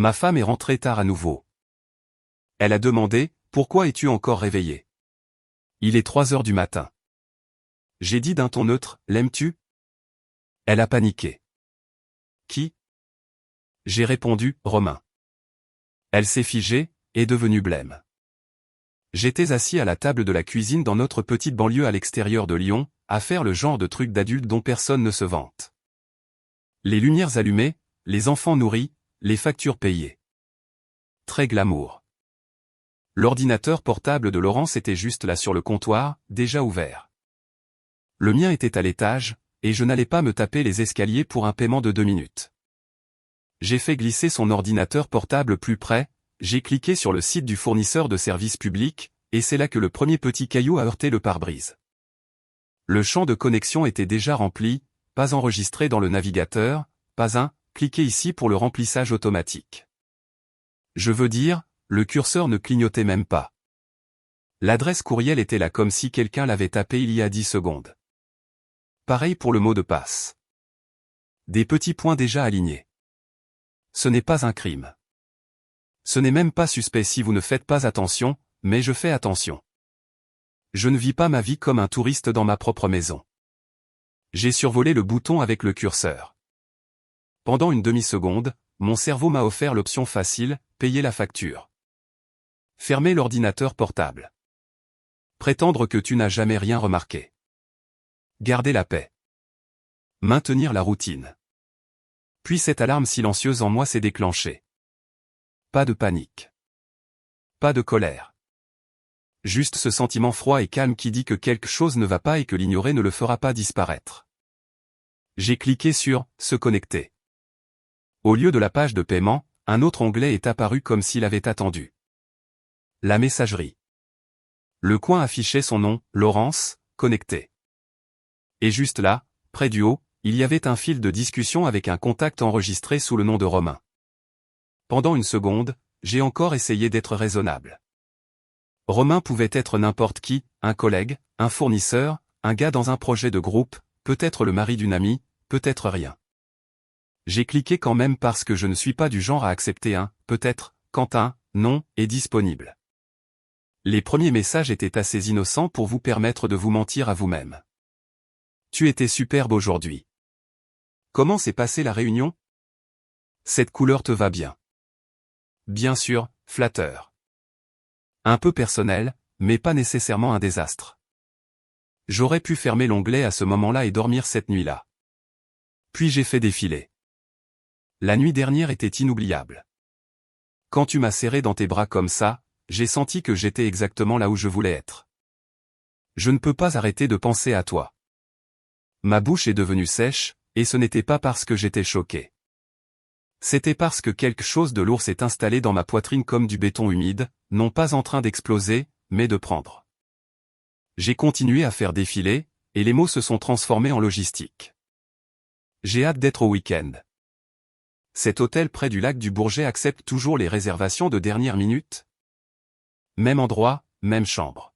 Ma femme est rentrée tard à nouveau. Elle a demandé, « Pourquoi es-tu encore réveillé ?» Il est 3 heures du matin. J'ai dit d'un ton neutre, « L'aimes-tu » Elle a paniqué. Qui ? J'ai répondu, « Romain ». Elle s'est figée, est devenue blême. J'étais assis à la table de la cuisine dans notre petite banlieue à l'extérieur de Lyon, à faire le genre de truc d'adulte dont personne ne se vante. Les lumières allumées, les enfants nourris, les factures payées. Très glamour. L'ordinateur portable de Laurence était juste là sur le comptoir, déjà ouvert. Le mien était à l'étage, et je n'allais pas me taper les escaliers pour un paiement de 2 minutes. J'ai fait glisser son ordinateur portable plus près, j'ai cliqué sur le site du fournisseur de services publics, et c'est là que le premier petit caillou a heurté le pare-brise. Le champ de connexion était déjà rempli, pas enregistré dans le navigateur, pas un, cliquez ici pour le remplissage automatique. Je veux dire, le curseur ne clignotait même pas. L'adresse courriel était là comme si quelqu'un l'avait tapé il y a 10 secondes. Pareil pour le mot de passe. Des petits points déjà alignés. Ce n'est pas un crime. Ce n'est même pas suspect si vous ne faites pas attention, mais je fais attention. Je ne vis pas ma vie comme un touriste dans ma propre maison. J'ai survolé le bouton avec le curseur. Pendant une demi-seconde, mon cerveau m'a offert l'option facile, payer la facture. Fermer l'ordinateur portable. Prétendre que tu n'as jamais rien remarqué. Garder la paix. Maintenir la routine. Puis cette alarme silencieuse en moi s'est déclenchée. Pas de panique. Pas de colère. Juste ce sentiment froid et calme qui dit que quelque chose ne va pas et que l'ignorer ne le fera pas disparaître. J'ai cliqué sur « Se connecter ». Au lieu de la page de paiement, un autre onglet est apparu comme s'il avait attendu. La messagerie. Le coin affichait son nom, Laurence, connecté. Et juste là, près du haut, il y avait un fil de discussion avec un contact enregistré sous le nom de Romain. Pendant une seconde, j'ai encore essayé d'être raisonnable. Romain pouvait être n'importe qui, un collègue, un fournisseur, un gars dans un projet de groupe, peut-être le mari d'une amie, peut-être rien. J'ai cliqué quand même parce que je ne suis pas du genre à accepter un « peut-être » quand un « non » est disponible. Les premiers messages étaient assez innocents pour vous permettre de vous mentir à vous-même. Tu étais superbe aujourd'hui. Comment s'est passée la réunion ? Cette couleur te va bien. Bien sûr, flatteur. Un peu personnel, mais pas nécessairement un désastre. J'aurais pu fermer l'onglet à ce moment-là et dormir cette nuit-là. Puis j'ai fait défiler. La nuit dernière était inoubliable. Quand tu m'as serré dans tes bras comme ça, j'ai senti que j'étais exactement là où je voulais être. Je ne peux pas arrêter de penser à toi. Ma bouche est devenue sèche, et ce n'était pas parce que j'étais choqué. C'était parce que quelque chose de lourd s'est installé dans ma poitrine comme du béton humide, non pas en train d'exploser, mais de prendre. J'ai continué à faire défiler, et les mots se sont transformés en logistique. J'ai hâte d'être au week-end. Cet hôtel près du lac du Bourget accepte toujours les réservations de dernière minute ? Même endroit, même chambre.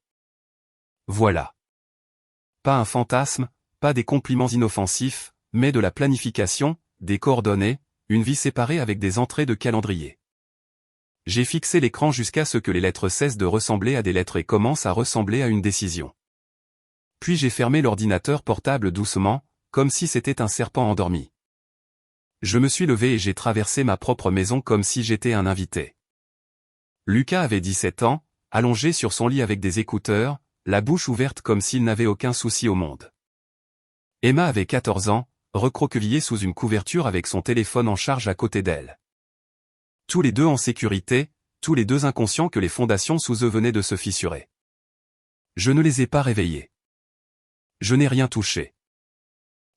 Voilà. Pas un fantasme, pas des compliments inoffensifs, mais de la planification, des coordonnées, une vie séparée avec des entrées de calendrier. J'ai fixé l'écran jusqu'à ce que les lettres cessent de ressembler à des lettres et commencent à ressembler à une décision. Puis j'ai fermé l'ordinateur portable doucement, comme si c'était un serpent endormi. Je me suis levé et j'ai traversé ma propre maison comme si j'étais un invité. Lucas avait 17 ans, allongé sur son lit avec des écouteurs, la bouche ouverte comme s'il n'avait aucun souci au monde. Emma avait 14 ans, recroquevillée sous une couverture avec son téléphone en charge à côté d'elle. Tous les deux en sécurité, tous les deux inconscients que les fondations sous eux venaient de se fissurer. Je ne les ai pas réveillés. Je n'ai rien touché.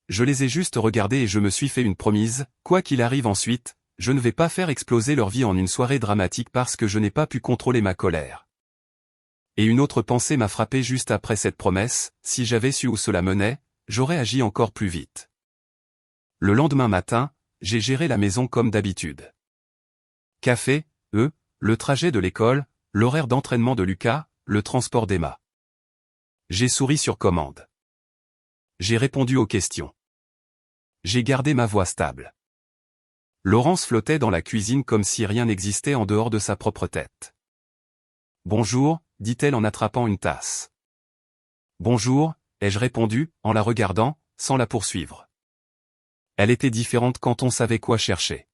Je les ai juste regardés et je me suis fait une promise, quoi qu'il arrive ensuite, je ne vais pas faire exploser leur vie en une soirée dramatique parce que je n'ai pas pu contrôler ma colère. Et une autre pensée m'a frappé juste après cette promesse, si j'avais su où cela menait, j'aurais agi encore plus vite. Le lendemain matin, j'ai géré la maison comme d'habitude. Café, le trajet de l'école, l'horaire d'entraînement de Lucas, le transport d'Emma. J'ai souri sur commande. J'ai répondu aux questions. J'ai gardé ma voix stable. Laurence flottait dans la cuisine comme si rien n'existait en dehors de sa propre tête. « Bonjour », dit-elle en attrapant une tasse. « Bonjour », ai-je répondu, en la regardant, sans la poursuivre. Elle était différente quand on savait quoi chercher.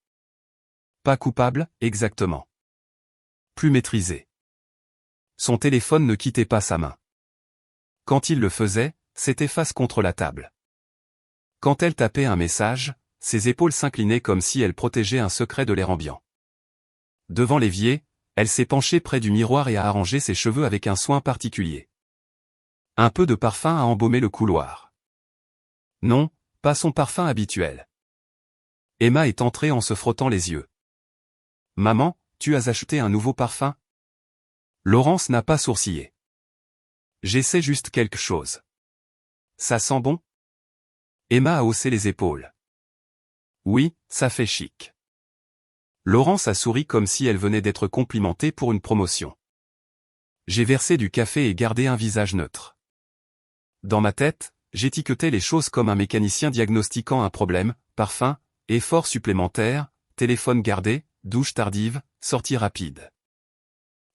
Pas coupable, exactement. Plus maîtrisée. Son téléphone ne quittait pas sa main. Quand il le faisait, c'était face contre la table. Quand elle tapait un message, ses épaules s'inclinaient comme si elle protégeait un secret de l'air ambiant. Devant l'évier, elle s'est penchée près du miroir et a arrangé ses cheveux avec un soin particulier. Un peu de parfum a embaumé le couloir. Non, pas son parfum habituel. Emma est entrée en se frottant les yeux. « Maman, tu as acheté un nouveau parfum ?» Laurence n'a pas sourcillé. « J'essaie juste quelque chose. »« Ça sent bon ?» Emma a haussé les épaules. « Oui, ça fait chic. » Laurence a souri comme si elle venait d'être complimentée pour une promotion. J'ai versé du café et gardé un visage neutre. Dans ma tête, j'étiquetais les choses comme un mécanicien diagnostiquant un problème: parfum, effort supplémentaire, téléphone gardé, douche tardive, sortie rapide.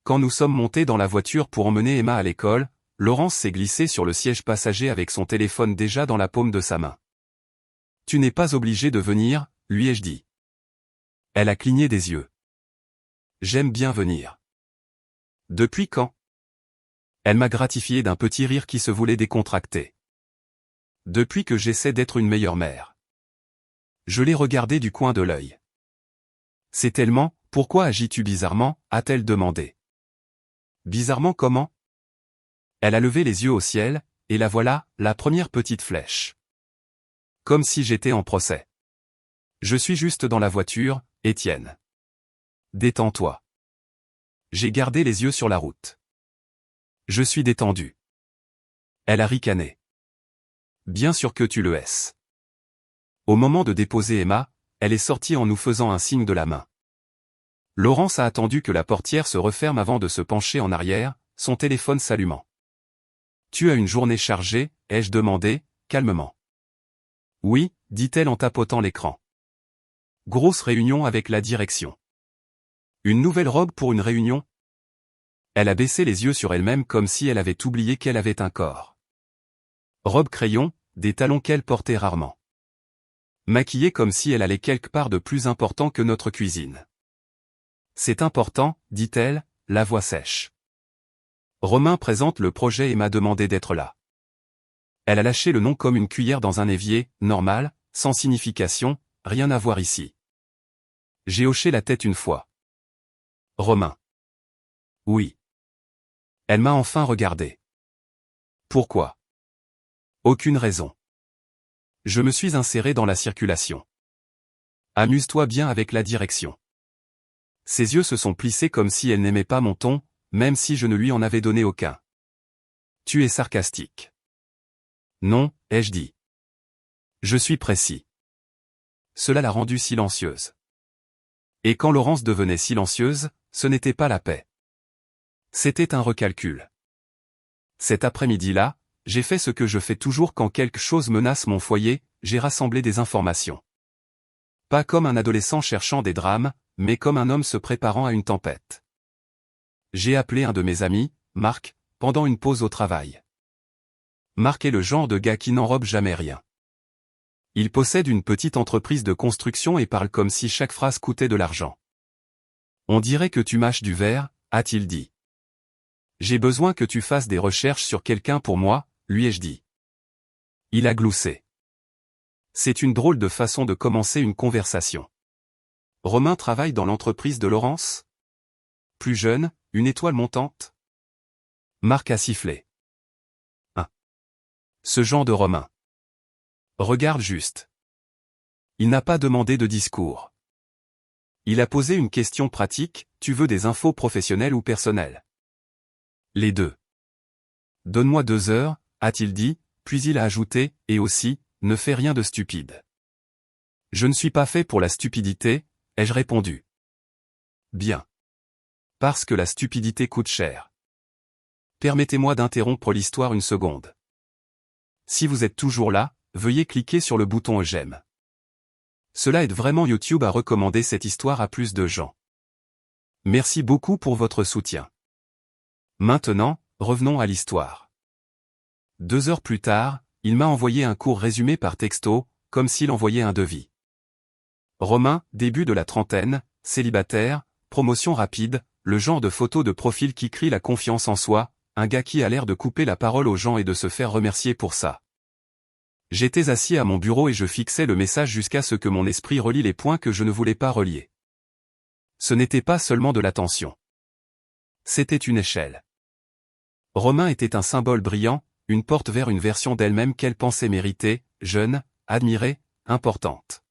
Quand nous sommes montés dans la voiture pour emmener Emma à l'école, Laurence s'est glissée sur le siège passager avec son téléphone déjà dans la paume de sa main. « Tu n'es pas obligé de venir », lui ai-je dit. Elle a cligné des yeux. « J'aime bien venir. »« Depuis quand ?» Elle m'a gratifié d'un petit rire qui se voulait décontracté. « Depuis que j'essaie d'être une meilleure mère. » Je l'ai regardée du coin de l'œil. « C'est tellement, pourquoi agis-tu bizarrement ?» a-t-elle demandé. « Bizarrement comment ?» Elle a levé les yeux au ciel, et la voilà, la première petite flèche. Comme si j'étais en procès. « Je suis juste dans la voiture, Étienne. Détends-toi. » J'ai gardé les yeux sur la route. Je suis détendu. Elle a ricané. Bien sûr que tu le es. Au moment de déposer Emma, elle est sortie en nous faisant un signe de la main. Laurence a attendu que la portière se referme avant de se pencher en arrière, son téléphone s'allumant. « Tu as une journée chargée ?» ai-je demandé, calmement. « Oui », dit-elle en tapotant l'écran. « Grosse réunion avec la direction. »« Une nouvelle robe pour une réunion ?» Elle a baissé les yeux sur elle-même comme si elle avait oublié qu'elle avait un corps. Robe crayon, des talons qu'elle portait rarement. Maquillée comme si elle allait quelque part de plus important que notre cuisine. « C'est important », dit-elle, la voix sèche. Romain présente le projet et m'a demandé d'être là. Elle a lâché le nom comme une cuillère dans un évier, normal, sans signification, rien à voir ici. J'ai hoché la tête une fois. Romain. Oui. Elle m'a enfin regardé. Pourquoi? Aucune raison. Je me suis inséré dans la circulation. Amuse-toi bien avec la direction. Ses yeux se sont plissés comme si elle n'aimait pas mon ton, même si je ne lui en avais donné aucun. Tu es sarcastique. Non, ai-je dit. Je suis précis. Cela l'a rendue silencieuse. Et quand Laurence devenait silencieuse, ce n'était pas la paix. C'était un recalcul. Cet après-midi-là, j'ai fait ce que je fais toujours quand quelque chose menace mon foyer, j'ai rassemblé des informations. Pas comme un adolescent cherchant des drames, mais comme un homme se préparant à une tempête. J'ai appelé un de mes amis, Marc, pendant une pause au travail. Marc est le genre de gars qui n'enrobe jamais rien. Il possède une petite entreprise de construction et parle comme si chaque phrase coûtait de l'argent. On dirait que tu mâches du verre, a-t-il dit. J'ai besoin que tu fasses des recherches sur quelqu'un pour moi, lui ai-je dit. Il a gloussé. C'est une drôle de façon de commencer une conversation. Romain travaille dans l'entreprise de Laurence? Plus jeune, une étoile montante? Marc a sifflé. Ce genre de Romain. Regarde juste. Il n'a pas demandé de discours. Il a posé une question pratique, tu veux des infos professionnelles ou personnelles? Les deux. Donne-moi 2 heures, a-t-il dit, puis il a ajouté, et aussi, ne fais rien de stupide. Je ne suis pas fait pour la stupidité, ai-je répondu. Bien. Parce que la stupidité coûte cher. Permettez-moi d'interrompre l'histoire une seconde. Si vous êtes toujours là, veuillez cliquer sur le bouton j'aime. Cela aide vraiment YouTube à recommander cette histoire à plus de gens. Merci beaucoup pour votre soutien. Maintenant, revenons à l'histoire. 2 heures plus tard, il m'a envoyé un court résumé par texto, comme s'il envoyait un devis. Romain, début de la trentaine, célibataire, promotion rapide, le genre de photo de profil qui crie la confiance en soi, un gars qui a l'air de couper la parole aux gens et de se faire remercier pour ça. J'étais assis à mon bureau et je fixais le message jusqu'à ce que mon esprit relie les points que je ne voulais pas relier. Ce n'était pas seulement de l'attention. C'était une échelle. Romain était un symbole brillant, une porte vers une version d'elle-même qu'elle pensait méritée, jeune, admirée, importante.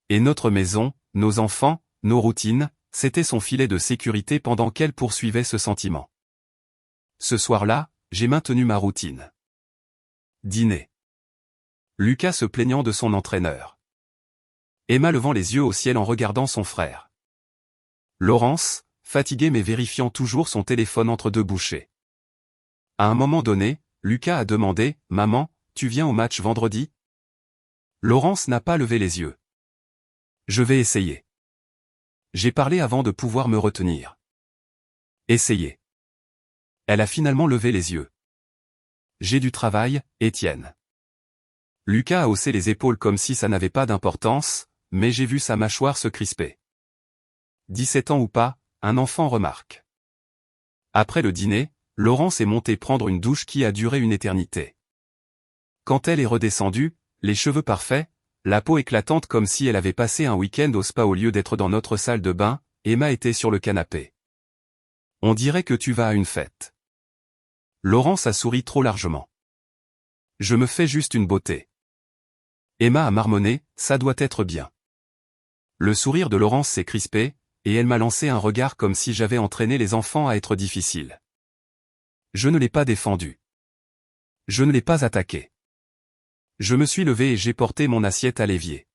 Et notre maison, nos enfants, nos routines, c'était son filet de sécurité pendant qu'elle poursuivait ce sentiment. Ce soir-là, j'ai maintenu ma routine. Dîner. Lucas se plaignant de son entraîneur. Emma levant les yeux au ciel en regardant son frère. Laurence, fatiguée mais vérifiant toujours son téléphone entre deux bouchées. À un moment donné, Lucas a demandé « Maman, tu viens au match vendredi ?» Laurence n'a pas levé les yeux. Je vais essayer. J'ai parlé avant de pouvoir me retenir. Essayer. Elle a finalement levé les yeux. J'ai du travail, Étienne. Lucas a haussé les épaules comme si ça n'avait pas d'importance, mais j'ai vu sa mâchoire se crisper. 17 ans ou pas, un enfant remarque. Après le dîner, Laurence est montée prendre une douche qui a duré une éternité. Quand elle est redescendue, les cheveux parfaits, la peau éclatante comme si elle avait passé un week-end au spa au lieu d'être dans notre salle de bain, Emma était sur le canapé. On dirait que tu vas à une fête. Laurence a souri trop largement. Je me fais juste une beauté. Emma a marmonné, ça doit être bien. Le sourire de Laurence s'est crispé, et elle m'a lancé un regard comme si j'avais entraîné les enfants à être difficiles. Je ne l'ai pas défendu. Je ne l'ai pas attaqué. Je me suis levé et j'ai porté mon assiette à l'évier.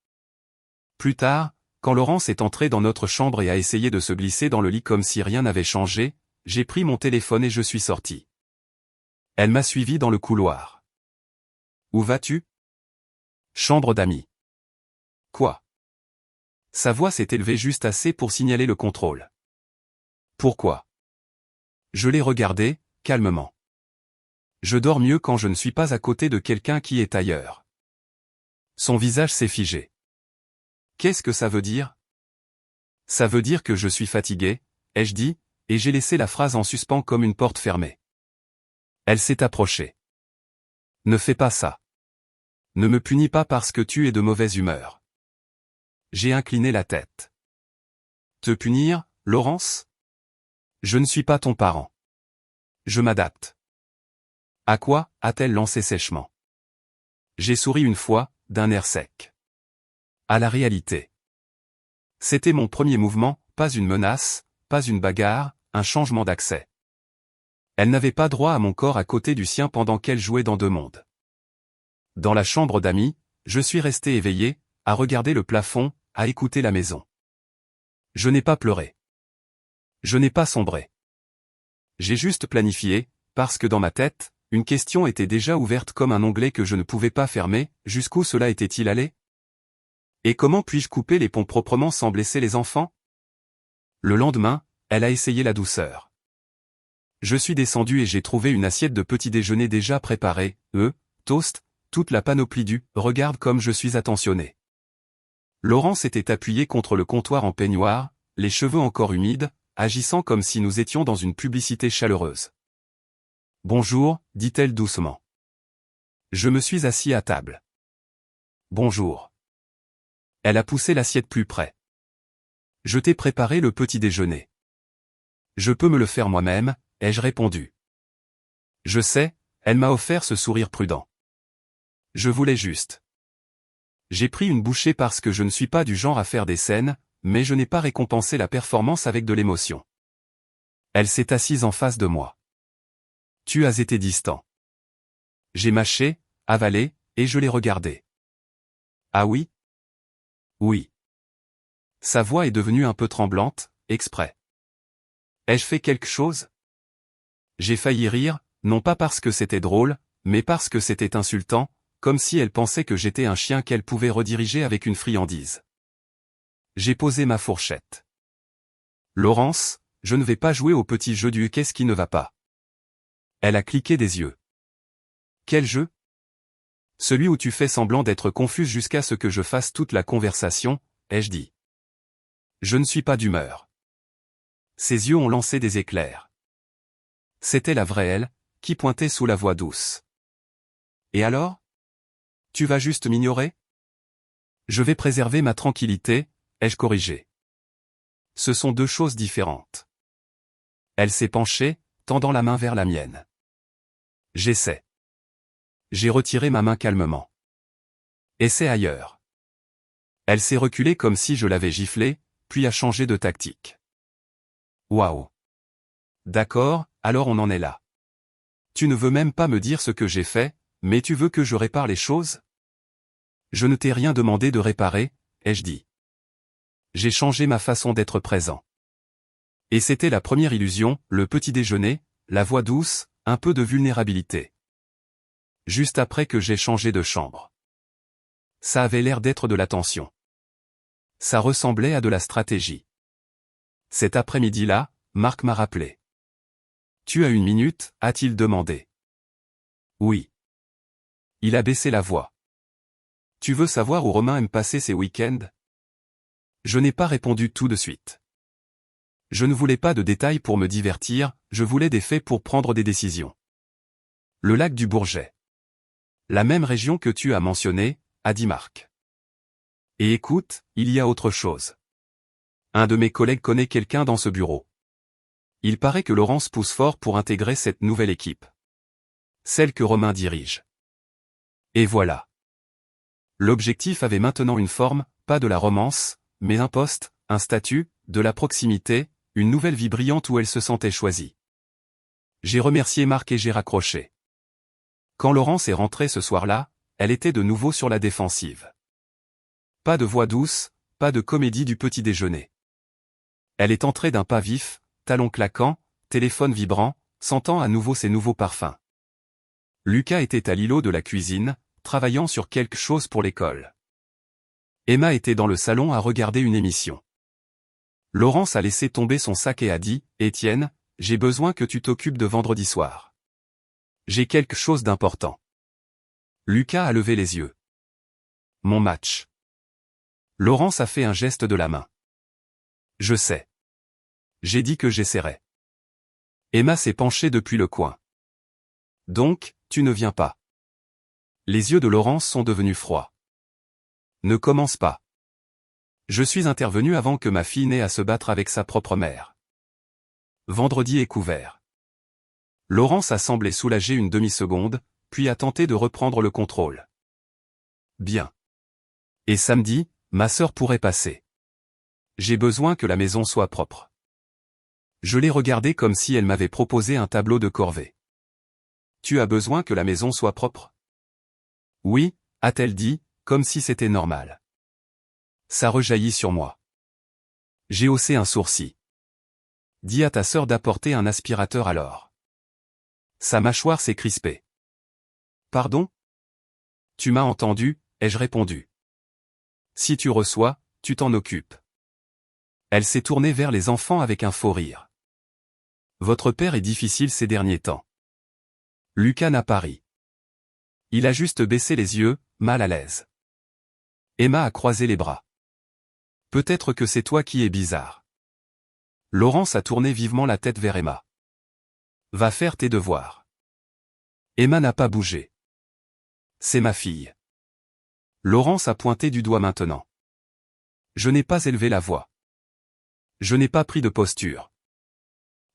Plus tard, quand Laurence est entrée dans notre chambre et a essayé de se glisser dans le lit comme si rien n'avait changé, j'ai pris mon téléphone et je suis sorti. Elle m'a suivi dans le couloir. Où vas-tu ? Chambre d'amis. Quoi ? Sa voix s'est élevée juste assez pour signaler le contrôle. Pourquoi ? Je l'ai regardé, calmement. Je dors mieux quand je ne suis pas à côté de quelqu'un qui est ailleurs. Son visage s'est figé. Qu'est-ce que ça veut dire ? Ça veut dire que je suis fatigué, ai-je dit, et j'ai laissé la phrase en suspens comme une porte fermée. Elle s'est approchée. Ne fais pas ça. Ne me punis pas parce que tu es de mauvaise humeur. J'ai incliné la tête. Te punir, Laurence ? Je ne suis pas ton parent. Je m'adapte. À quoi ? A-t-elle lancé sèchement. J'ai souri une fois, d'un air sec. À la réalité. C'était mon premier mouvement, pas une menace, pas une bagarre, un changement d'accès. Elle n'avait pas droit à mon corps à côté du sien pendant qu'elle jouait dans deux mondes. Dans la chambre d'amis, je suis resté éveillé, à regarder le plafond, à écouter la maison. Je n'ai pas pleuré. Je n'ai pas sombré. J'ai juste planifié, parce que dans ma tête, une question était déjà ouverte comme un onglet que je ne pouvais pas fermer, jusqu'où cela était-il allé ? Et comment puis-je couper les ponts proprement sans blesser les enfants ? Le lendemain, elle a essayé la douceur. Je suis descendu et j'ai trouvé une assiette de petit déjeuner déjà préparée, toast, toute la panoplie du « regarde comme je suis attentionné ». Laurence était appuyée contre le comptoir en peignoir, les cheveux encore humides, agissant comme si nous étions dans une publicité chaleureuse. « Bonjour », dit-elle doucement. Je me suis assis à table. « Bonjour ». Elle a poussé l'assiette plus près. « Je t'ai préparé le petit déjeuner. »« Je peux me le faire moi-même », ai-je répondu. « Je sais », elle m'a offert ce sourire prudent. « Je voulais juste. » J'ai pris une bouchée parce que je ne suis pas du genre à faire des scènes, mais je n'ai pas récompensé la performance avec de l'émotion. Elle s'est assise en face de moi. « Tu as été distant. » J'ai mâché, avalé, et je l'ai regardé. « Ah oui ? » « Oui. » Sa voix est devenue un peu tremblante, exprès. « Ai-je fait quelque chose ? » J'ai failli rire, non pas parce que c'était drôle, mais parce que c'était insultant, comme si elle pensait que j'étais un chien qu'elle pouvait rediriger avec une friandise. J'ai posé ma fourchette. Laurence, je ne vais pas jouer au petit jeu du « qu'est-ce qui ne va pas ». Elle a cliqué des yeux. Quel jeu? Celui où tu fais semblant d'être confuse jusqu'à ce que je fasse toute la conversation, ai-je dit. Je ne suis pas d'humeur. Ses yeux ont lancé des éclairs. C'était la vraie elle, qui pointait sous la voix douce. Et alors? Tu vas juste m'ignorer? Je vais préserver ma tranquillité, ai-je corrigé. Ce sont deux choses différentes. Elle s'est penchée, tendant la main vers la mienne. J'essaie. J'ai retiré ma main calmement. Essaie ailleurs. Elle s'est reculée comme si je l'avais giflée, puis a changé de tactique. Waouh. D'accord, alors on en est là. Tu ne veux même pas me dire ce que j'ai fait, mais tu veux que je répare les choses? Je ne t'ai rien demandé de réparer, ai-je dit. J'ai changé ma façon d'être présent. Et c'était la première illusion, le petit déjeuner, la voix douce, un peu de vulnérabilité. Juste après que j'ai changé de chambre. Ça avait l'air d'être de la tension. Ça ressemblait à de la stratégie. Cet après-midi-là, Marc m'a rappelé. Tu as une minute, a-t-il demandé. Oui. Il a baissé la voix. Tu veux savoir où Romain aime passer ses week-ends? Je n'ai pas répondu tout de suite. Je ne voulais pas de détails pour me divertir, je voulais des faits pour prendre des décisions. Le lac du Bourget. La même région que tu as mentionné, a dit Marc. Et écoute, il y a autre chose. Un de mes collègues connaît quelqu'un dans ce bureau. Il paraît que Laurence pousse fort pour intégrer cette nouvelle équipe. Celle que Romain dirige. Et voilà. L'objectif avait maintenant une forme, pas de la romance, mais un poste, un statut, de la proximité, une nouvelle vie brillante où elle se sentait choisie. J'ai remercié Marc et j'ai raccroché. Quand Laurence est rentrée ce soir-là, elle était de nouveau sur la défensive. Pas de voix douce, pas de comédie du petit déjeuner. Elle est entrée d'un pas vif, talons claquants, téléphone vibrant, sentant à nouveau ses nouveaux parfums. Lucas était à l'îlot de la cuisine, travaillant sur quelque chose pour l'école. Emma était dans le salon à regarder une émission. Laurence a laissé tomber son sac et a dit, « Étienne, j'ai besoin que tu t'occupes de vendredi soir. J'ai quelque chose d'important. » Lucas a levé les yeux. Mon match. Laurence a fait un geste de la main. Je sais. J'ai dit que j'essaierais. Emma s'est penchée depuis le coin. Donc, tu ne viens pas. Les yeux de Laurence sont devenus froids. Ne commence pas. Je suis intervenu avant que ma fille n'ait à se battre avec sa propre mère. Vendredi est couvert. Laurence a semblé soulagée une demi-seconde, puis a tenté de reprendre le contrôle. Bien. Et samedi, ma sœur pourrait passer. J'ai besoin que la maison soit propre. Je l'ai regardée comme si elle m'avait proposé un tableau de corvée. Tu as besoin que la maison soit propre? Oui, a-t-elle dit, comme si c'était normal. Ça rejaillit sur moi. J'ai haussé un sourcil. Dis à ta sœur d'apporter un aspirateur alors. Sa mâchoire s'est crispée. Pardon? Tu m'as entendu, ai-je répondu. Si tu reçois, tu t'en occupes. Elle s'est tournée vers les enfants avec un faux rire. Votre père est difficile ces derniers temps. Lucas n'a pas ri. Il a juste baissé les yeux, mal à l'aise. Emma a croisé les bras. Peut-être que c'est toi qui es bizarre. Laurence a tourné vivement la tête vers Emma. Va faire tes devoirs. Emma n'a pas bougé. C'est ma fille. Laurence a pointé du doigt maintenant. Je n'ai pas élevé la voix. Je n'ai pas pris de posture.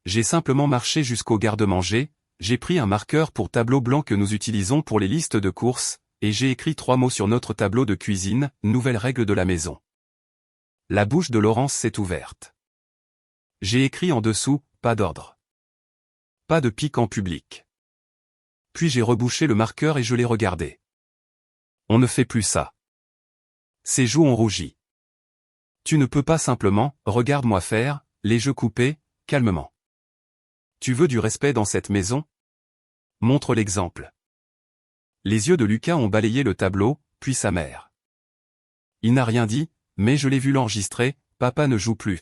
J'ai simplement marché jusqu'au garde-manger, j'ai pris un marqueur pour tableau blanc que nous utilisons pour les listes de courses, et j'ai écrit 3 mots sur notre tableau de cuisine, nouvelles règles de la maison. La bouche de Laurence s'est ouverte. J'ai écrit en dessous, pas d'ordre. Pas de pique en public. Puis j'ai rebouché le marqueur et je l'ai regardé. On ne fait plus ça. Ses joues ont rougi. Tu ne peux pas simplement, regarde-moi faire, les yeux coupés, calmement. Tu veux du respect dans cette maison? Montre l'exemple. Les yeux de Lucas ont balayé le tableau, puis sa mère. Il n'a rien dit, mais je l'ai vu l'enregistrer, papa ne joue plus.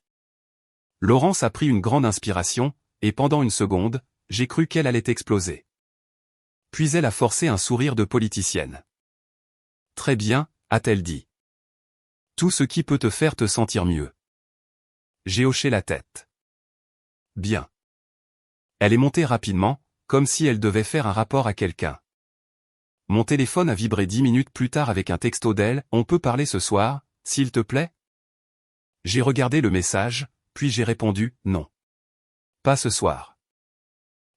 Laurence a pris une grande inspiration, et pendant une seconde, j'ai cru qu'elle allait exploser. Puis elle a forcé un sourire de politicienne. Très bien, a-t-elle dit. Tout ce qui peut te faire te sentir mieux. J'ai hoché la tête. Bien. Elle est montée rapidement, comme si elle devait faire un rapport à quelqu'un. Mon téléphone a vibré 10 minutes plus tard avec un texto d'elle, on peut parler ce soir, s'il te plaît? J'ai regardé le message, puis j'ai répondu, non. Pas ce soir.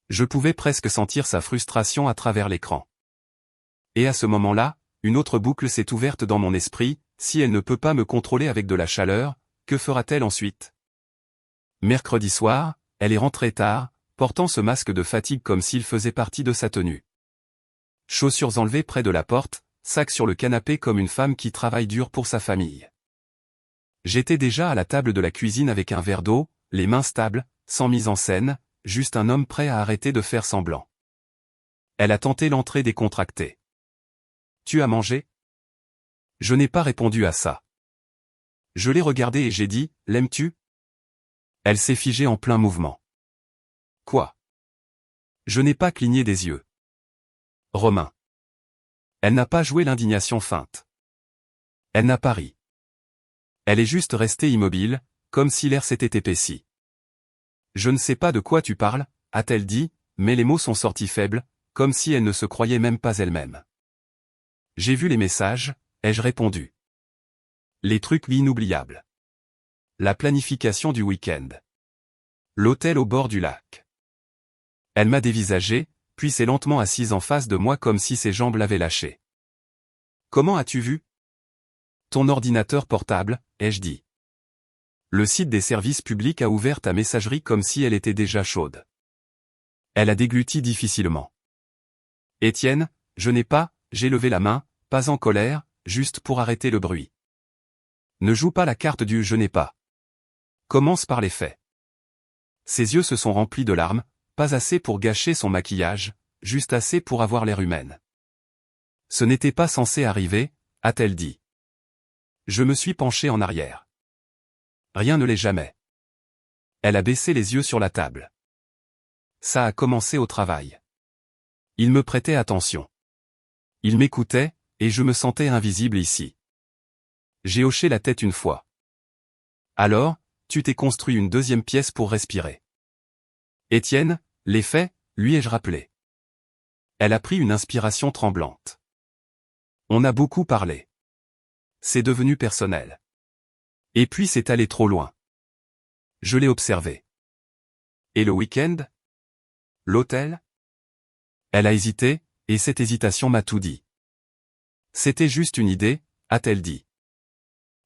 Je pouvais presque sentir sa frustration à travers l'écran. Et à ce moment-là, une autre boucle s'est ouverte dans mon esprit, si elle ne peut pas me contrôler avec de la chaleur, que fera-t-elle ensuite? Mercredi soir, elle est rentrée tard, portant ce masque de fatigue comme s'il faisait partie de sa tenue. Chaussures enlevées près de la porte, sac sur le canapé comme une femme qui travaille dur pour sa famille. J'étais déjà à la table de la cuisine avec un verre d'eau, les mains stables, sans mise en scène, juste un homme prêt à arrêter de faire semblant. Elle a tenté l'entrée décontractée. Tu as mangé? Je n'ai pas répondu à ça. Je l'ai regardée et j'ai dit, l'aimes-tu? Elle s'est figée en plein mouvement. Quoi? Je n'ai pas cligné des yeux. Romain. Elle n'a pas joué l'indignation feinte. Elle n'a pas ri. Elle est juste restée immobile, comme si l'air s'était épaissi. Je ne sais pas de quoi tu parles, a-t-elle dit, mais les mots sont sortis faibles, comme si elle ne se croyait même pas elle-même. J'ai vu les messages, ai-je répondu. Les trucs inoubliables. La planification du week-end. L'hôtel au bord du lac. Elle m'a dévisagé, puis s'est lentement assise en face de moi comme si ses jambes l'avaient lâchée. Comment as-tu vu? Ton ordinateur portable, ai-je dit. Le site des services publics a ouvert ta messagerie comme si elle était déjà chaude. Elle a dégluti difficilement. Étienne, je n'ai pas, j'ai levé la main, pas en colère, juste pour arrêter le bruit. Ne joue pas la carte du je n'ai pas. Commence par les faits. Ses yeux se sont remplis de larmes, pas assez pour gâcher son maquillage, juste assez pour avoir l'air humaine. Ce n'était pas censé arriver, a-t-elle dit. Je me suis penché en arrière. Rien ne l'est jamais. Elle a baissé les yeux sur la table. Ça a commencé au travail. Il me prêtait attention. Il m'écoutait, et je me sentais invisible ici. J'ai hoché la tête une fois. Alors, tu t'es construit une deuxième pièce pour respirer. Étienne, les faits, lui ai-je rappelé. Elle a pris une inspiration tremblante. On a beaucoup parlé. C'est devenu personnel. Et puis c'est allé trop loin. Je l'ai observé. Et le week-end? L'hôtel? Elle a hésité, et cette hésitation m'a tout dit. C'était juste une idée, a-t-elle dit.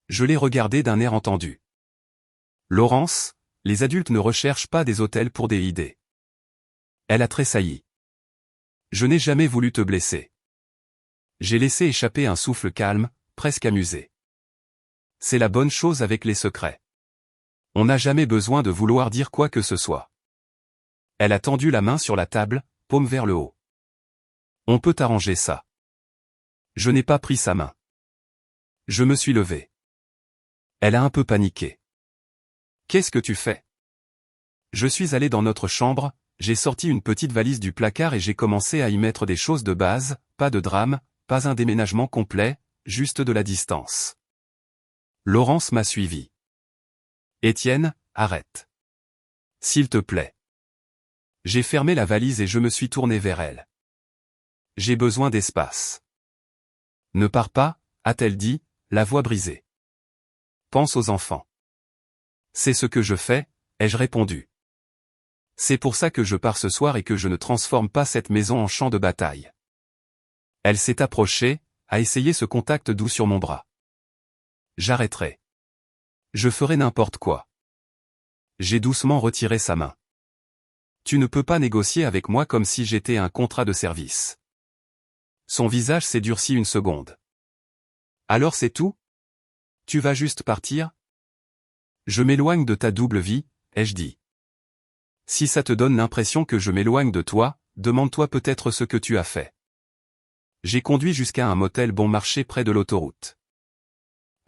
Je l'ai regardée d'un air entendu. Laurence, les adultes ne recherchent pas des hôtels pour des idées. Elle a tressailli. Je n'ai jamais voulu te blesser. J'ai laissé échapper un souffle calme, presque amusé. C'est la bonne chose avec les secrets. On n'a jamais besoin de vouloir dire quoi que ce soit. Elle a tendu la main sur la table, paume vers le haut. On peut arranger ça. Je n'ai pas pris sa main. Je me suis levé. Elle a un peu paniqué. Qu'est-ce que tu fais? Je suis allé dans notre chambre, j'ai sorti une petite valise du placard et j'ai commencé à y mettre des choses de base, pas de drame, pas un déménagement complet, juste de la distance. Laurence m'a suivi. Étienne, arrête. S'il te plaît. J'ai fermé la valise et je me suis tourné vers elle. J'ai besoin d'espace. Ne pars pas, a-t-elle dit, la voix brisée. Pense aux enfants. C'est ce que je fais, ai-je répondu. C'est pour ça que je pars ce soir et que je ne transforme pas cette maison en champ de bataille. Elle s'est approchée, a essayé ce contact doux sur mon bras. J'arrêterai. Je ferai n'importe quoi. J'ai doucement retiré sa main. Tu ne peux pas négocier avec moi comme si j'étais un contrat de service. Son visage s'est durci une seconde. Alors c'est tout? Tu vas juste partir? Je m'éloigne de ta double vie, ai-je dit. Si ça te donne l'impression que je m'éloigne de toi, demande-toi peut-être ce que tu as fait. J'ai conduit jusqu'à un motel bon marché près de l'autoroute.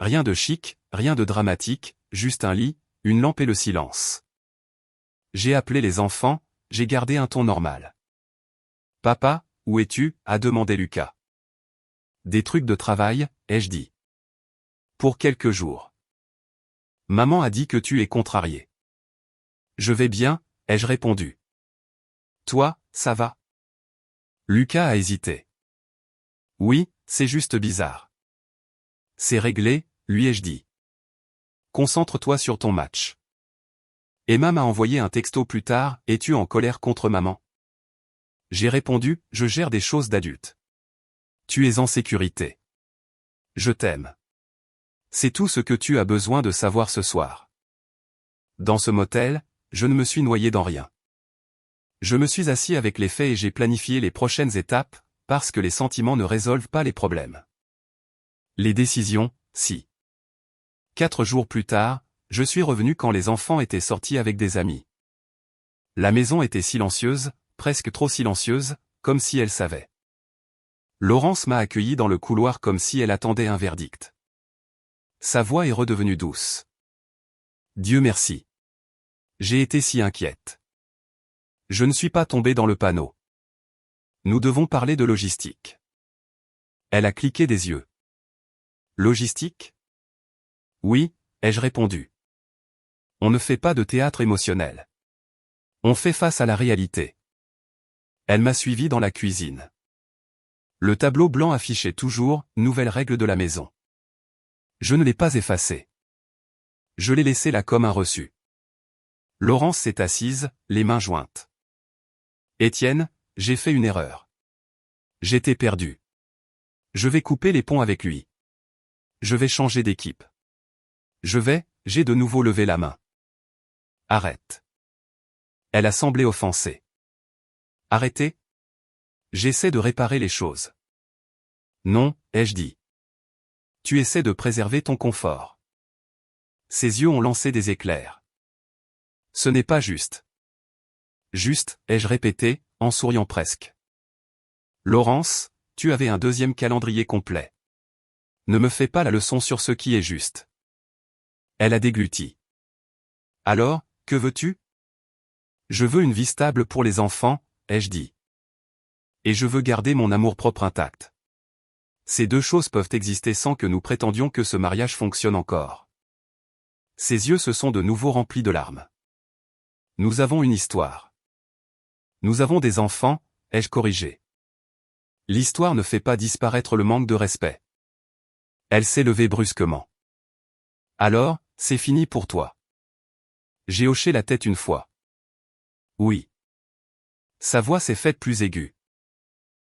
Rien de chic, rien de dramatique, juste un lit, une lampe et le silence. J'ai appelé les enfants, j'ai gardé un ton normal. Papa, où es-tu? A demandé Lucas. Des trucs de travail, ai-je dit. Pour quelques jours. Maman a dit que tu es contrarié. Je vais bien, ai-je répondu. Toi, ça va? Lucas a hésité. Oui, c'est juste bizarre. C'est réglé, lui ai-je dit. Concentre-toi sur ton match. Emma m'a envoyé un texto plus tard, es-tu en colère contre maman? J'ai répondu, je gère des choses d'adulte. Tu es en sécurité. Je t'aime. C'est tout ce que tu as besoin de savoir ce soir. Dans ce motel, je ne me suis noyé dans rien. Je me suis assis avec les faits et j'ai planifié les prochaines étapes, parce que les sentiments ne résolvent pas les problèmes. Les décisions, si. 4 jours plus tard, je suis revenu quand les enfants étaient sortis avec des amis. La maison était silencieuse, presque trop silencieuse, comme si elle savait. Laurence m'a accueilli dans le couloir comme si elle attendait un verdict. Sa voix est redevenue douce. Dieu merci. J'ai été si inquiète. Je ne suis pas tombé dans le panneau. Nous devons parler de logistique. Elle a cliqué des yeux. Logistique? Oui, ai-je répondu. On ne fait pas de théâtre émotionnel. On fait face à la réalité. Elle m'a suivi dans la cuisine. Le tableau blanc affichait toujours « Nouvelles règles de la maison ». Je ne l'ai pas effacé. Je l'ai laissé là comme un reçu. Laurence s'est assise, les mains jointes. Étienne, j'ai fait une erreur. J'étais perdu. Je vais couper les ponts avec lui. Je vais changer d'équipe. J'ai de nouveau levé la main. Arrête. Elle a semblé offensée. Arrêtez? J'essaie de réparer les choses. Non, ai-je dit. Tu essaies de préserver ton confort. Ses yeux ont lancé des éclairs. Ce n'est pas juste. Juste, ai-je répété, en souriant presque. Laurence, tu avais un deuxième calendrier complet. Ne me fais pas la leçon sur ce qui est juste. Elle a dégluti. Alors, que veux-tu? Je veux une vie stable pour les enfants, ai-je dit. Et je veux garder mon amour-propre intact. Ces deux choses peuvent exister sans que nous prétendions que ce mariage fonctionne encore. Ses yeux se sont de nouveau remplis de larmes. Nous avons une histoire. Nous avons des enfants, ai-je corrigé. L'histoire ne fait pas disparaître le manque de respect. Elle s'est levée brusquement. Alors, c'est fini pour toi. J'ai hoché la tête une fois. Oui. Sa voix s'est faite plus aiguë.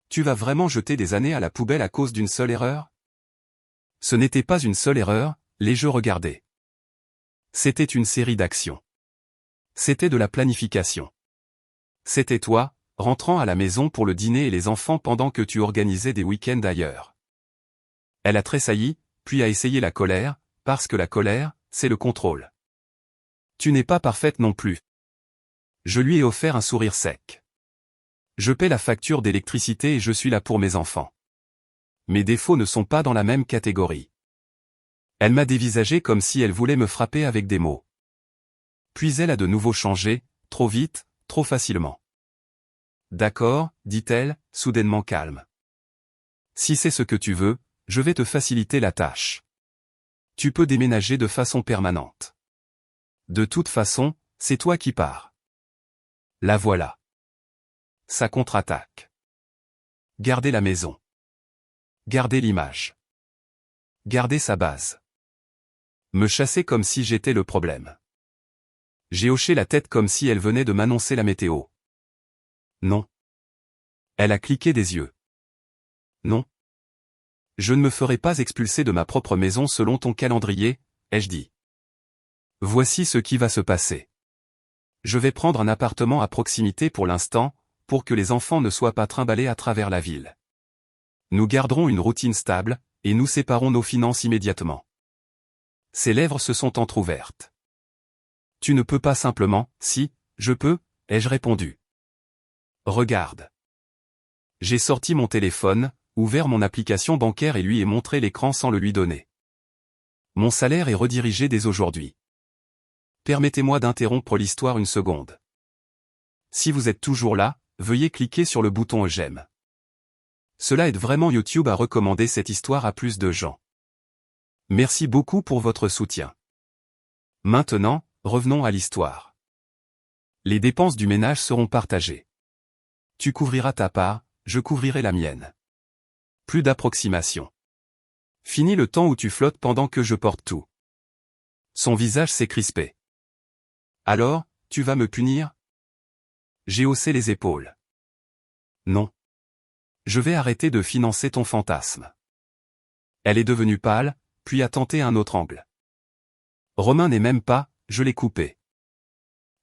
Tu vas vraiment jeter des années à la poubelle à cause d'une seule erreur? Ce n'était pas une seule erreur, les jeux regardés. C'était une série d'actions. C'était de la planification. C'était toi, rentrant à la maison pour le dîner et les enfants pendant que tu organisais des week-ends ailleurs. Elle a tressailli, puis a essayé la colère, parce que la colère, c'est le contrôle. Tu n'es pas parfaite non plus. Je lui ai offert un sourire sec. Je paie la facture d'électricité et je suis là pour mes enfants. Mes défauts ne sont pas dans la même catégorie. Elle m'a dévisagé comme si elle voulait me frapper avec des mots. Puis elle a de nouveau changé, trop vite, trop facilement. D'accord, dit-elle, soudainement calme. Si c'est ce que tu veux, je vais te faciliter la tâche. Tu peux déménager de façon permanente. De toute façon, c'est toi qui pars. La voilà. Sa contre-attaque. Garder la maison. Garder l'image. Garder sa base. Me chasser comme si j'étais le problème. J'ai hoché la tête comme si elle venait de m'annoncer la météo. Non. Elle a cliqué des yeux. Non. Je ne me ferai pas expulser de ma propre maison selon ton calendrier, ai-je dit. Voici ce qui va se passer. Je vais prendre un appartement à proximité pour l'instant, pour que les enfants ne soient pas trimballés à travers la ville. Nous garderons une routine stable, et nous séparons nos finances immédiatement. Ses lèvres se sont entr'ouvertes. Tu ne peux pas simplement, si, je peux, ai-je répondu. Regarde. J'ai sorti mon téléphone, ouvert mon application bancaire et lui ai montré l'écran sans le lui donner. Mon salaire est redirigé dès aujourd'hui. Permettez-moi d'interrompre l'histoire une seconde. Si vous êtes toujours là, veuillez cliquer sur le bouton j'aime. Cela aide vraiment YouTube à recommander cette histoire à plus de gens. Merci beaucoup pour votre soutien. Maintenant, revenons à l'histoire. Les dépenses du ménage seront partagées. Tu couvriras ta part, je couvrirai la mienne. Plus d'approximation. Fini le temps où tu flottes pendant que je porte tout. Son visage s'est crispé. Alors, tu vas me punir? J'ai haussé les épaules. Non. Je vais arrêter de financer ton fantasme. Elle est devenue pâle, puis a tenté un autre angle. Romain n'est même pas, je l'ai coupé.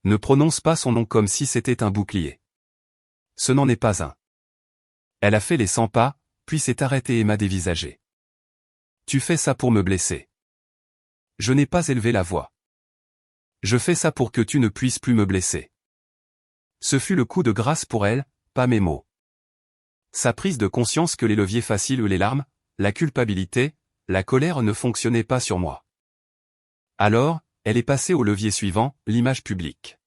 Ne prononce pas son nom comme si c'était un bouclier. Ce n'en est pas un. Elle a fait les 100 pas, puis s'est arrêtée et m'a dévisagé. Tu fais ça pour me blesser. Je n'ai pas élevé la voix. Je fais ça pour que tu ne puisses plus me blesser. Ce fut le coup de grâce pour elle, pas mes mots. Sa prise de conscience que les leviers faciles ou les larmes, la culpabilité, la colère ne fonctionnaient pas sur moi. Alors, elle est passée au levier suivant, l'image publique.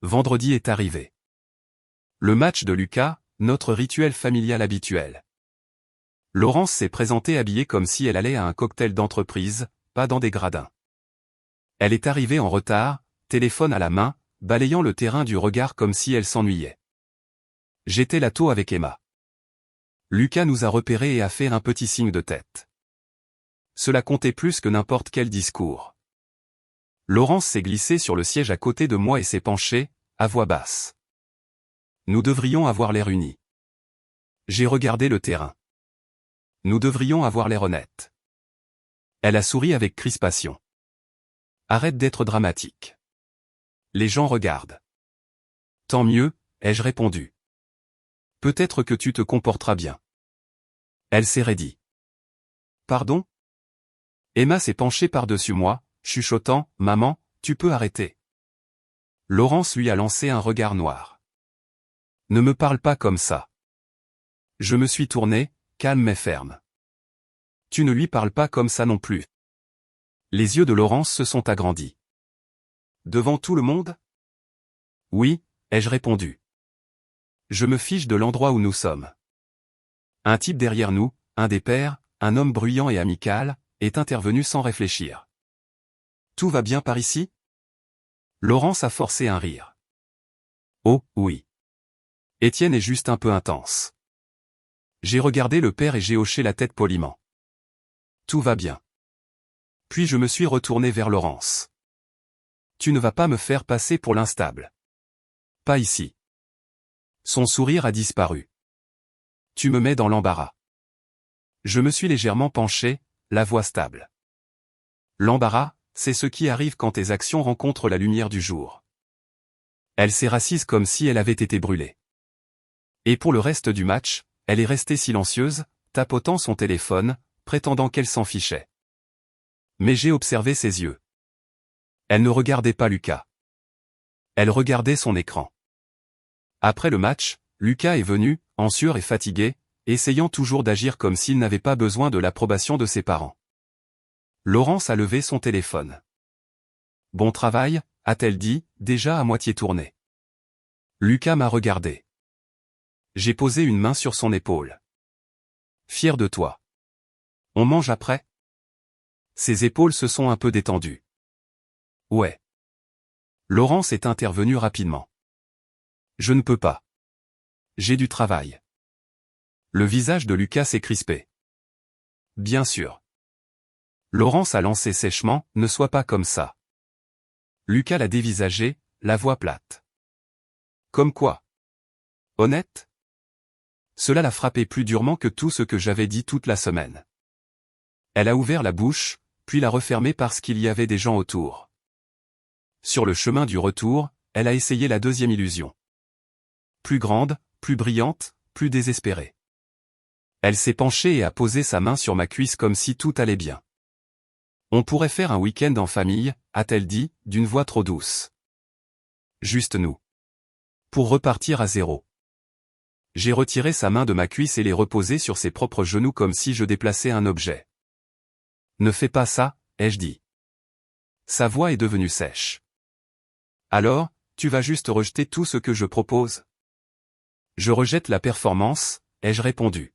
Vendredi est arrivé. Le match de Lucas, notre rituel familial habituel. Laurence s'est présentée habillée comme si elle allait à un cocktail d'entreprise, pas dans des gradins. Elle est arrivée en retard, téléphone à la main, balayant le terrain du regard comme si elle s'ennuyait. J'étais là tôt avec Emma. Lucas nous a repérés et a fait un petit signe de tête. Cela comptait plus que n'importe quel discours. Laurence s'est glissée sur le siège à côté de moi et s'est penchée, à voix basse. Nous devrions avoir l'air unis. J'ai regardé le terrain. Nous devrions avoir l'air honnêtes. Elle a souri avec crispation. Arrête d'être dramatique. Les gens regardent. Tant mieux, ai-je répondu. Peut-être que tu te comporteras bien. Elle s'est raidie. Pardon? Emma s'est penchée par-dessus moi, chuchotant, maman, tu peux arrêter. Laurence lui a lancé un regard noir. Ne me parle pas comme ça. Je me suis tourné, calme mais ferme. Tu ne lui parles pas comme ça non plus. Les yeux de Laurence se sont agrandis. Devant tout le monde? Oui, ai-je répondu. Je me fiche de l'endroit où nous sommes. Un type derrière nous, un des pères, un homme bruyant et amical, est intervenu sans réfléchir. Tout va bien par ici? Laurence a forcé un rire. Oh, oui. Étienne est juste un peu intense. J'ai regardé le père et j'ai hoché la tête poliment. Tout va bien. Puis je me suis retourné vers Laurence. Tu ne vas pas me faire passer pour l'instable. Pas ici. Son sourire a disparu. Tu me mets dans l'embarras. Je me suis légèrement penché, la voix stable. L'embarras, c'est ce qui arrive quand tes actions rencontrent la lumière du jour. Elle s'est rassise comme si elle avait été brûlée. Et pour le reste du match, elle est restée silencieuse, tapotant son téléphone, prétendant qu'elle s'en fichait. Mais j'ai observé ses yeux. Elle ne regardait pas Lucas. Elle regardait son écran. Après le match, Lucas est venu, en sueur et fatigué, essayant toujours d'agir comme s'il n'avait pas besoin de l'approbation de ses parents. Laurence a levé son téléphone. Bon travail, a-t-elle dit, déjà à moitié tournée. Lucas m'a regardé. J'ai posé une main sur son épaule. Fier de toi. On mange après? Ses épaules se sont un peu détendues. Ouais. Laurence est intervenue rapidement. Je ne peux pas. J'ai du travail. Le visage de Lucas s'est crispé. Bien sûr. Laurence a lancé sèchement, ne sois pas comme ça. Lucas l'a dévisagé, la voix plate. Comme quoi? Honnête? Cela l'a frappé plus durement que tout ce que j'avais dit toute la semaine. Elle a ouvert la bouche, puis l'a refermée parce qu'il y avait des gens autour. Sur le chemin du retour, elle a essayé la deuxième illusion. Plus grande, plus brillante, plus désespérée. Elle s'est penchée et a posé sa main sur ma cuisse comme si tout allait bien. On pourrait faire un week-end en famille, a-t-elle dit, d'une voix trop douce. Juste nous. Pour repartir à zéro. J'ai retiré sa main de ma cuisse et l'ai reposée sur ses propres genoux comme si je déplaçais un objet. Ne fais pas ça, ai-je dit. Sa voix est devenue sèche. Alors, tu vas juste rejeter tout ce que je propose? Je rejette la performance, ai-je répondu.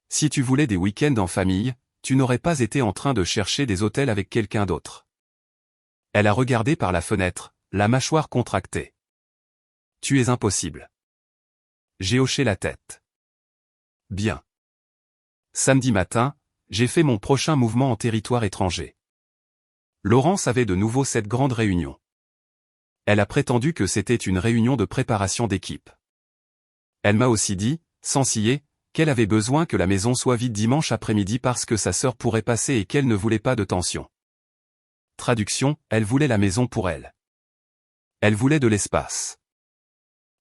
Si tu voulais des week-ends en famille, tu n'aurais pas été en train de chercher des hôtels avec quelqu'un d'autre. Elle a regardé par la fenêtre, la mâchoire contractée. Tu es impossible. J'ai hoché la tête. Bien. Samedi matin, j'ai fait mon prochain mouvement en territoire étranger. Laurence avait de nouveau cette grande réunion. Elle a prétendu que c'était une réunion de préparation d'équipe. Elle m'a aussi dit, sans scier, qu'elle avait besoin que la maison soit vide dimanche après-midi parce que sa sœur pourrait passer et qu'elle ne voulait pas de tension. Traduction, elle voulait la maison pour elle. Elle voulait de l'espace.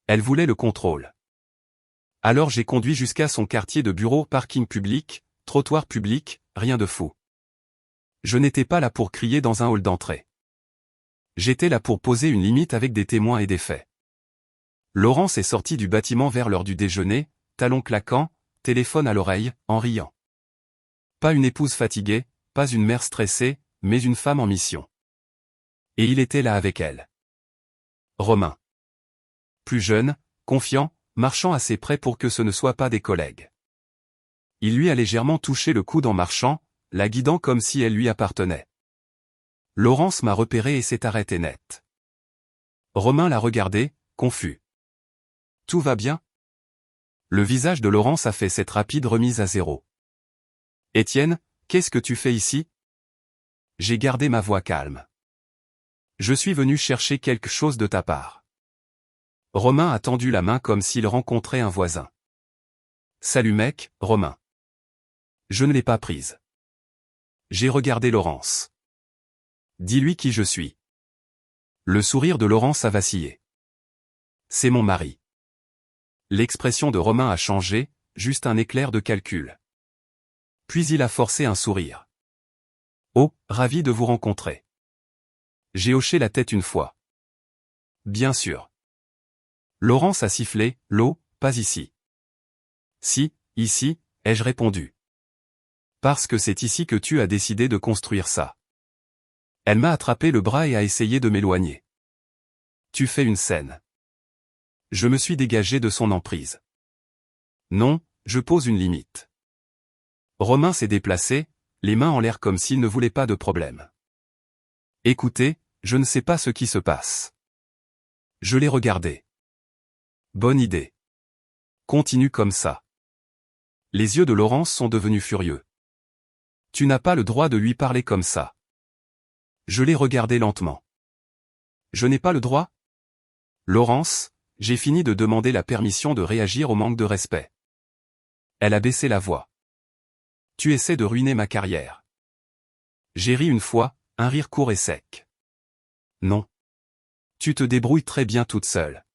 Elle voulait le contrôle. Alors j'ai conduit jusqu'à son quartier de bureau, parking public, trottoir public, rien de fou. Je n'étais pas là pour crier dans un hall d'entrée. J'étais là pour poser une limite avec des témoins et des faits. Laurence est sortie du bâtiment vers l'heure du déjeuner, talons claquants, téléphone à l'oreille, en riant. Pas une épouse fatiguée, pas une mère stressée, mais une femme en mission. Et il était là avec elle. Romain. Plus jeune, confiant, marchant assez près pour que ce ne soit pas des collègues. Il lui a légèrement touché le coude en marchant, la guidant comme si elle lui appartenait. Laurence m'a repéré et s'est arrêtée net. Romain l'a regardé, confus. Tout va bien? Le visage de Laurence a fait cette rapide remise à zéro. Étienne, qu'est-ce que tu fais ici? J'ai gardé ma voix calme. Je suis venu chercher quelque chose de ta part. Romain a tendu la main comme s'il rencontrait un voisin. Salut mec, Romain. Je ne l'ai pas prise. J'ai regardé Laurence. Dis-lui qui je suis. Le sourire de Laurence a vacillé. C'est mon mari. L'expression de Romain a changé, juste un éclair de calcul. Puis il a forcé un sourire. Oh, ravi de vous rencontrer. J'ai hoché la tête une fois. Bien sûr. Laurence a sifflé, l'eau, pas ici. Si, ici, ai-je répondu. Parce que c'est ici que tu as décidé de construire ça. Elle m'a attrapé le bras et a essayé de m'éloigner. Tu fais une scène. Je me suis dégagé de son emprise. Non, je pose une limite. Romain s'est déplacé, les mains en l'air comme s'il ne voulait pas de problème. Écoutez, je ne sais pas ce qui se passe. Je l'ai regardé. Bonne idée. Continue comme ça. Les yeux de Laurence sont devenus furieux. Tu n'as pas le droit de lui parler comme ça. Je l'ai regardé lentement. Je n'ai pas le droit? Laurence, j'ai fini de demander la permission de réagir au manque de respect. Elle a baissé la voix. Tu essaies de ruiner ma carrière. J'ai ri une fois, un rire court et sec. Non. Tu te débrouilles très bien toute seule.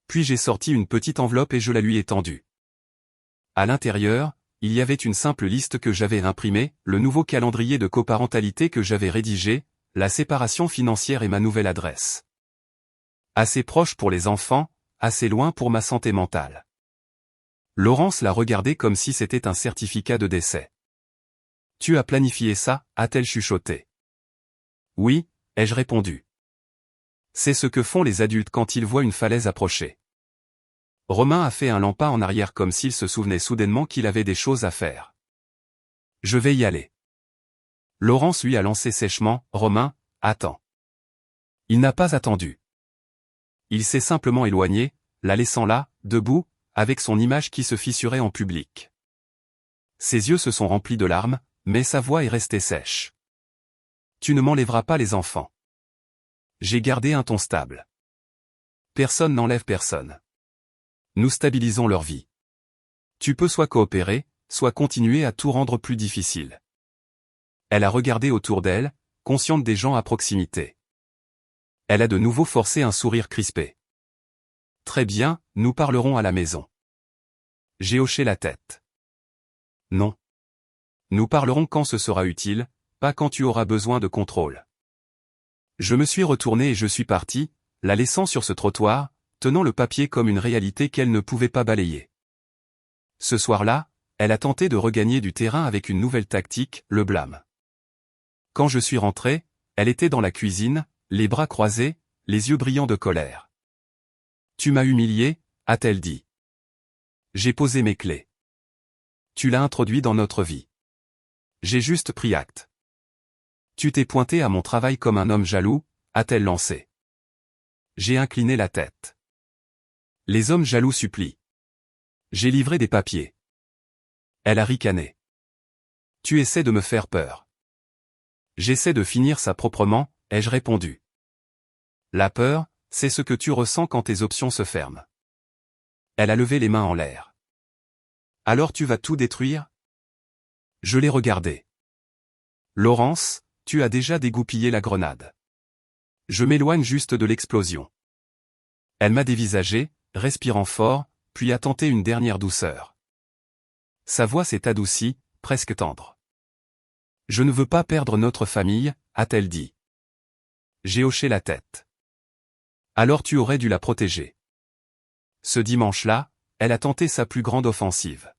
Puis j'ai sorti une petite enveloppe et je la lui ai tendue. À l'intérieur, il y avait une simple liste que j'avais imprimée, le nouveau calendrier de coparentalité que j'avais rédigé, la séparation financière et ma nouvelle adresse. Assez proche pour les enfants, assez loin pour ma santé mentale. Laurence l'a regardé comme si c'était un certificat de décès. Tu as planifié ça, a-t-elle chuchoté. Oui, ai-je répondu. C'est ce que font les adultes quand ils voient une falaise approcher. Romain a fait un lent pas en arrière comme s'il se souvenait soudainement qu'il avait des choses à faire. Je vais y aller. Laurence lui a lancé sèchement, Romain, attends. Il n'a pas attendu. Il s'est simplement éloigné, la laissant là, debout, avec son image qui se fissurait en public. Ses yeux se sont remplis de larmes, mais sa voix est restée sèche. Tu ne m'enlèveras pas les enfants. J'ai gardé un ton stable. Personne n'enlève personne. Nous stabilisons leur vie. Tu peux soit coopérer, soit continuer à tout rendre plus difficile. Elle a regardé autour d'elle, consciente des gens à proximité. Elle a de nouveau forcé un sourire crispé. Très bien, nous parlerons à la maison. J'ai hoché la tête. Non. Nous parlerons quand ce sera utile, pas quand tu auras besoin de contrôle. Je me suis retourné et je suis parti, la laissant sur ce trottoir, tenant le papier comme une réalité qu'elle ne pouvait pas balayer. Ce soir-là, elle a tenté de regagner du terrain avec une nouvelle tactique, le blâme. Quand je suis rentré, elle était dans la cuisine, les bras croisés, les yeux brillants de colère. « Tu m'as humilié », a-t-elle dit. J'ai posé mes clés. Tu l'as introduit dans notre vie. J'ai juste pris acte. Tu t'es pointé à mon travail comme un homme jaloux, a-t-elle lancé. J'ai incliné la tête. Les hommes jaloux supplient. J'ai livré des papiers. Elle a ricané. Tu essaies de me faire peur. J'essaie de finir ça proprement, ai-je répondu. La peur, c'est ce que tu ressens quand tes options se ferment. Elle a levé les mains en l'air. Alors tu vas tout détruire? Je l'ai regardé. Laurence, tu as déjà dégoupillé la grenade. Je m'éloigne juste de l'explosion. Elle m'a dévisagé, respirant fort, puis a tenté une dernière douceur. Sa voix s'est adoucie, presque tendre. Je ne veux pas perdre notre famille, a-t-elle dit. J'ai hoché la tête. Alors tu aurais dû la protéger. Ce dimanche-là, elle a tenté sa plus grande offensive.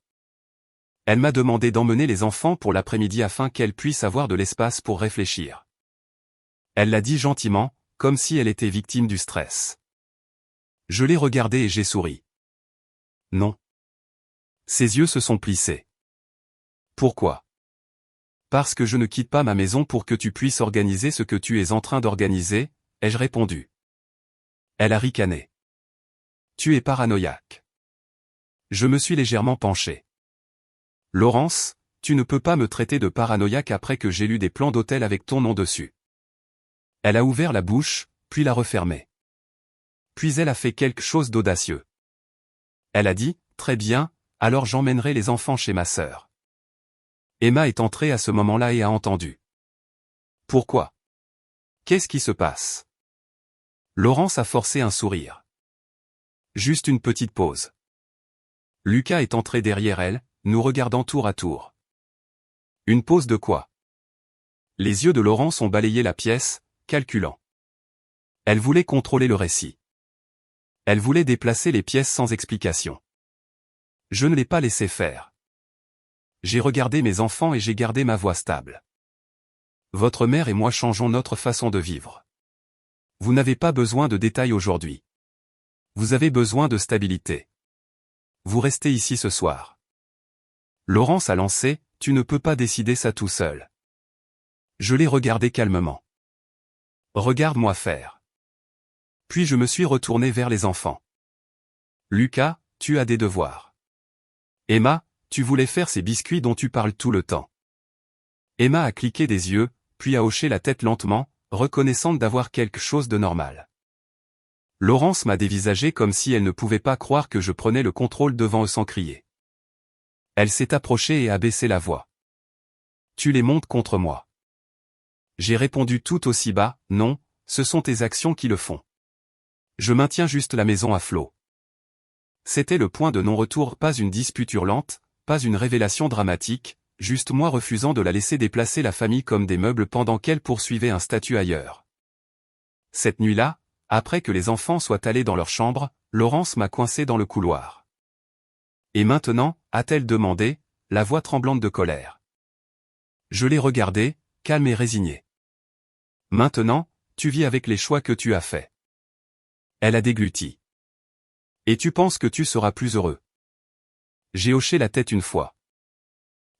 Elle m'a demandé d'emmener les enfants pour l'après-midi afin qu'elle puisse avoir de l'espace pour réfléchir. Elle l'a dit gentiment, comme si elle était victime du stress. Je l'ai regardée et j'ai souri. Non. Ses yeux se sont plissés. Pourquoi? Parce que je ne quitte pas ma maison pour que tu puisses organiser ce que tu es en train d'organiser, ai-je répondu. Elle a ricané. Tu es paranoïaque. Je me suis légèrement penché. Laurence, tu ne peux pas me traiter de paranoïaque après que j'ai lu des plans d'hôtel avec ton nom dessus. Elle a ouvert la bouche, puis l'a refermée. Puis elle a fait quelque chose d'audacieux. Elle a dit, très bien, alors j'emmènerai les enfants chez ma sœur. Emma est entrée à ce moment-là et a entendu. Pourquoi? Qu'est-ce qui se passe? Laurence a forcé un sourire. Juste une petite pause. Lucas est entré derrière elle, nous regardant tour à tour. Une pause de quoi? Les yeux de Laurence ont balayé la pièce, calculant. Elle voulait contrôler le récit. Elle voulait déplacer les pièces sans explication. Je ne l'ai pas laissé faire. J'ai regardé mes enfants et j'ai gardé ma voix stable. Votre mère et moi changeons notre façon de vivre. Vous n'avez pas besoin de détails aujourd'hui. Vous avez besoin de stabilité. Vous restez ici ce soir. Laurence a lancé, tu ne peux pas décider ça tout seul. Je l'ai regardé calmement. Regarde-moi faire. Puis je me suis retourné vers les enfants. Lucas, tu as des devoirs. Emma, tu voulais faire ces biscuits dont tu parles tout le temps. Emma a cliqué des yeux, puis a hoché la tête lentement, reconnaissante d'avoir quelque chose de normal. Laurence m'a dévisagé comme si elle ne pouvait pas croire que je prenais le contrôle devant eux sans crier. Elle s'est approchée et a baissé la voix. Tu les montes contre moi. J'ai répondu tout aussi bas, non, ce sont tes actions qui le font. Je maintiens juste la maison à flot. C'était le point de non-retour, pas une dispute hurlante, pas une révélation dramatique, juste moi refusant de la laisser déplacer la famille comme des meubles pendant qu'elle poursuivait un statut ailleurs. Cette nuit-là, après que les enfants soient allés dans leur chambre, Laurence m'a coincé dans le couloir. Et maintenant, a-t-elle demandé, la voix tremblante de colère. Je l'ai regardée, calme et résignée. Maintenant, tu vis avec les choix que tu as faits. Elle a dégluti. Et tu penses que tu seras plus heureux. J'ai hoché la tête une fois.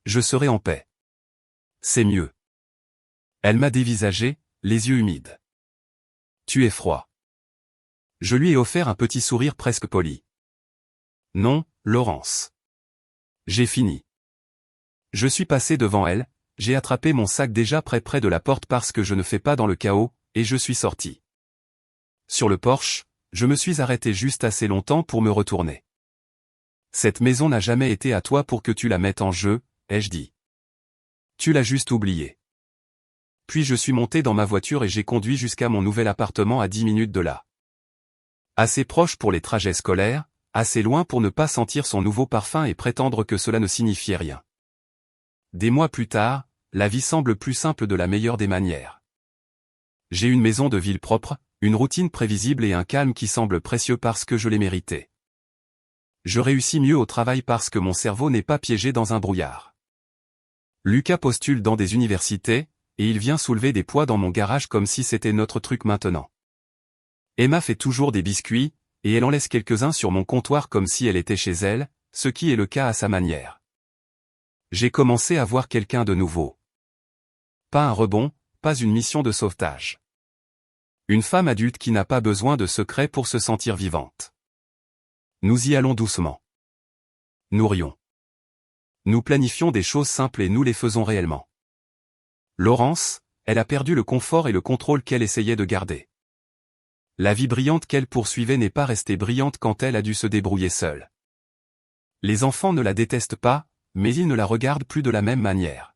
Je serai en paix. C'est mieux. Elle m'a dévisagé, les yeux humides. Tu es froid. Je lui ai offert un petit sourire presque poli. Non, Laurence. J'ai fini. Je suis passé devant elle, j'ai attrapé mon sac déjà près de la porte parce que je ne fais pas dans le chaos, et je suis sorti. Sur le porche, je me suis arrêté juste assez longtemps pour me retourner. Cette maison n'a jamais été à toi pour que tu la mettes en jeu, ai-je dit. Tu l'as juste oublié. Puis je suis monté dans ma voiture et j'ai conduit jusqu'à mon nouvel appartement à 10 minutes de là. Assez proche pour les trajets scolaires, assez loin pour ne pas sentir son nouveau parfum et prétendre que cela ne signifiait rien. Des mois plus tard, la vie semble plus simple de la meilleure des manières. J'ai une maison de ville propre, Une routine prévisible et un calme qui semblent précieux parce que je les méritais. Je réussis mieux au travail parce que mon cerveau n'est pas piégé dans un brouillard. Lucas postule dans des universités, et il vient soulever des poids dans mon garage comme si c'était notre truc maintenant. Emma fait toujours des biscuits, et elle en laisse quelques-uns sur mon comptoir comme si elle était chez elle, ce qui est le cas à sa manière. J'ai commencé à voir quelqu'un de nouveau. Pas un rebond, pas une mission de sauvetage. Une femme adulte qui n'a pas besoin de secrets pour se sentir vivante. Nous y allons doucement. Nous rions. Nous planifions des choses simples et nous les faisons réellement. Laurence, elle a perdu le confort et le contrôle qu'elle essayait de garder. La vie brillante qu'elle poursuivait n'est pas restée brillante quand elle a dû se débrouiller seule. Les enfants ne la détestent pas, mais ils ne la regardent plus de la même manière.